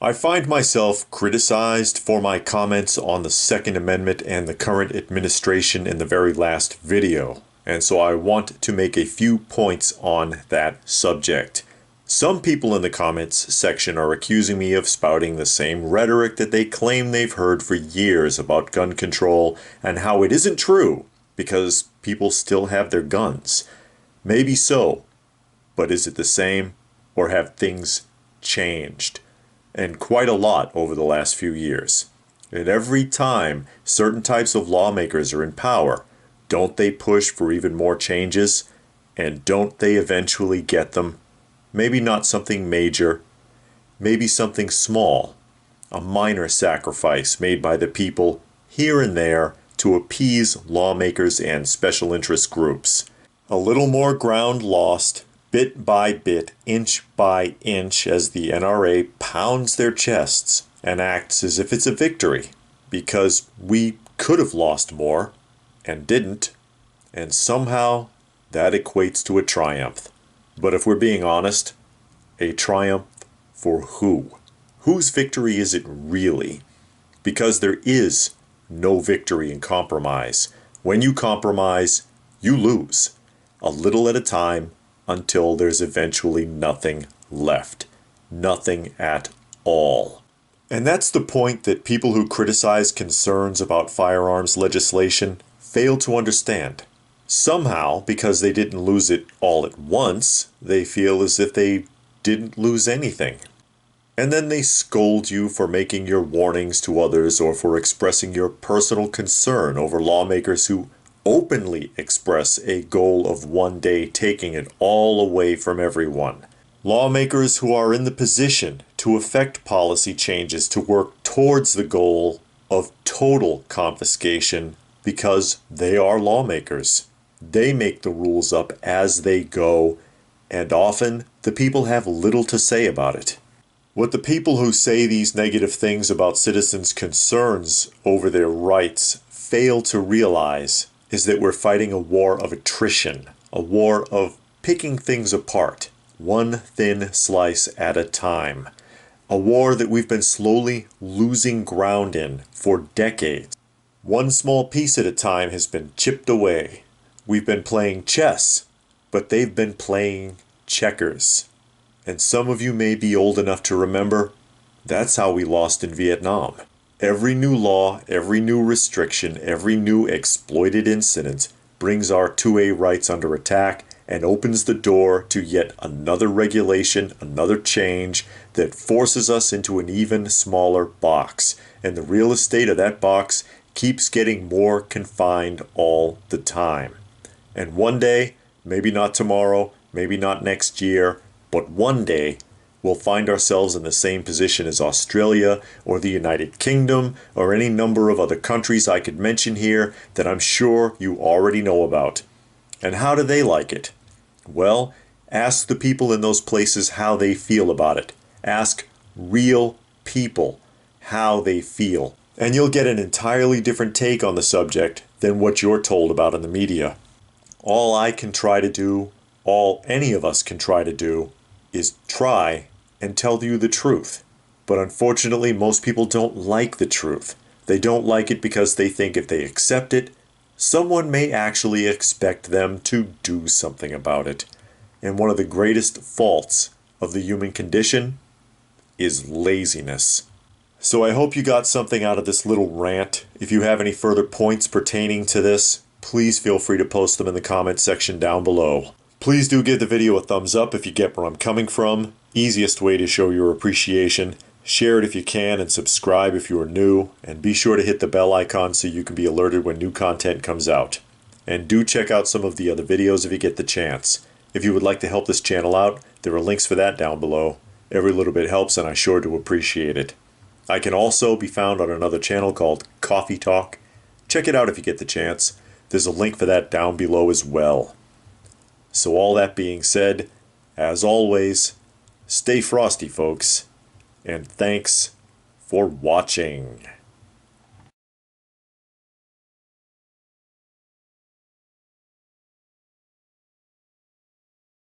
I find myself criticized for my comments on the Second Amendment and the current administration in the very last video, and so I want to make a few points on that subject. Some people in the comments section are accusing me of spouting the same rhetoric that they claim they've heard for years about gun control and how it isn't true because people still have their guns. Maybe so, but is it the same, or have things changed? And quite a lot over the last few years. And every time certain types of lawmakers are in power, don't they push for even more changes? And don't they eventually get them? Maybe not something major, maybe something small, a minor sacrifice made by the people here and there to appease lawmakers and special interest groups. A little more ground lost, bit by bit, inch by inch, as the NRA pounds their chests and acts as if it's a victory, because we could have lost more and didn't, and somehow that equates to a triumph. But if we're being honest, a triumph for who? Whose victory is it really? Because there is no victory in compromise. When you compromise, you lose, a little at a time, until there's eventually nothing left. Nothing at all. And that's the point that people who criticize concerns about firearms legislation fail to understand. Somehow, because they didn't lose it all at once, they feel as if they didn't lose anything. And then they scold you for making your warnings to others or for expressing your personal concern over lawmakers who openly express a goal of one day taking it all away from everyone. Lawmakers who are in the position to effect policy changes to work towards the goal of total confiscation because they are lawmakers. They make the rules up as they go, and often the people have little to say about it. What the people who say these negative things about citizens' concerns over their rights fail to realize is that we're fighting a war of attrition, a war of picking things apart, one thin slice at a time, a war that we've been slowly losing ground in for decades. One small piece at a time has been chipped away. We've been playing chess, but they've been playing checkers. And some of you may be old enough to remember, that's how we lost in Vietnam. Every new law, every new restriction, every new exploited incident brings our 2A rights under attack and opens the door to yet another regulation, another change that forces us into an even smaller box. And the real estate of that box keeps getting more confined all the time. And one day, maybe not tomorrow, maybe not next year, but one day, we'll find ourselves in the same position as Australia or the United Kingdom or any number of other countries I could mention here that I'm sure you already know about. And how do they like it? Well, ask the people in those places how they feel about it. Ask real people how they feel. And you'll get an entirely different take on the subject than what you're told about in the media. All I can try to do, all any of us can try to do, is try and tell you the truth. But unfortunately, most people don't like the truth. They don't like it because they think if they accept it, someone may actually expect them to do something about it. And one of the greatest faults of the human condition is laziness. So I hope you got something out of this little rant. If you have any further points pertaining to this, please feel free to post them in the comment section down below. Please do give the video a thumbs up if you get where I'm coming from. Easiest way to show your appreciation. Share it if you can and subscribe if you are new. And be sure to hit the bell icon so you can be alerted when new content comes out. And do check out some of the other videos if you get the chance. If you would like to help this channel out, there are links for that down below. Every little bit helps and I sure do appreciate it. I can also be found on another channel called Coffee Talk. Check it out if you get the chance. There's a link for that down below as well. So all that being said, as always, stay frosty folks, and thanks for watching.